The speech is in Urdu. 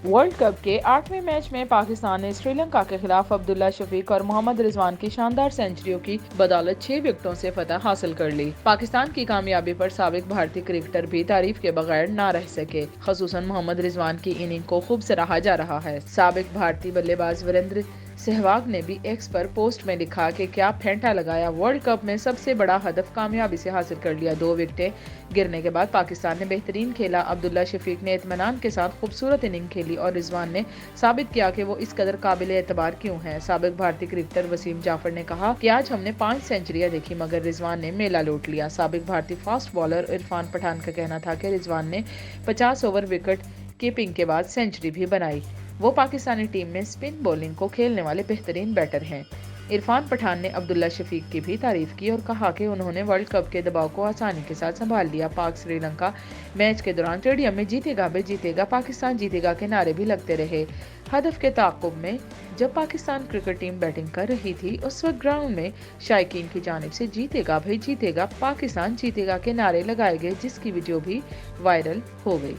ورلڈ کپ کے 8ویں میچ میں پاکستان نے سری لنکا کے خلاف عبداللہ شفیق اور محمد رضوان کی شاندار سنچریوں کی بدولت 6 وکٹوں سے فتح حاصل کر لی۔ پاکستان کی کامیابی پر سابق بھارتی کرکٹر بھی تعریف کے بغیر نہ رہ سکے، خصوصاً محمد رضوان کی اننگ کو خوب سراہا جا رہا ہے۔ سابق بھارتی بلے باز وریندر سہواگ نے بھی ایکس پر پوسٹ میں لکھا کہ کیا پھینٹا لگایا، ورلڈ کپ میں سب سے بڑا ہدف کامیابی سے حاصل کر لیا۔ 2 وکٹیں گرنے کے بعد پاکستان نے بہترین کھیلا۔ عبداللہ شفیق نے اطمینان کے ساتھ خوبصورت اننگ کھیلی اور رضوان نے ثابت کیا کہ وہ اس قدر قابل اعتبار کیوں ہیں۔ سابق بھارتی کرکٹر وسیم جعفر نے کہا کہ آج ہم نے 5 سنچریاں دیکھی مگر رضوان نے میلہ لوٹ لیا۔ سابق بھارتی فاسٹ بالر عرفان پٹھان کا کہنا تھا کہ رضوان نے 50 اوور وکٹ کیپنگ کے بعد سنچری بھی بنائی۔ وہ پاکستانی ٹیم میں سپن بولنگ کو کھیلنے والے بہترین بیٹر ہیں۔ عرفان پٹھان نے عبداللہ شفیق کی بھی تعریف کی اور کہا کہ انہوں نے ورلڈ کپ کے دباؤ کو آسانی کے ساتھ سنبھال لیا۔ پاک سری لنکا میچ کے دوران اسٹیڈیم میں جیتے گا بھائی جیتے گا، پاکستان جیتے گا کے نعرے بھی لگتے رہے۔ ہدف کے تعاقب میں جب پاکستان کرکٹ ٹیم بیٹنگ کر رہی تھی اس وقت گراؤنڈ میں شائقین کی جانب سے جیتے گا بھائی جیتے گا، پاکستان جیتے گا کے نعرے لگائے گئے، جس کی ویڈیو بھی وائرل ہو گئی۔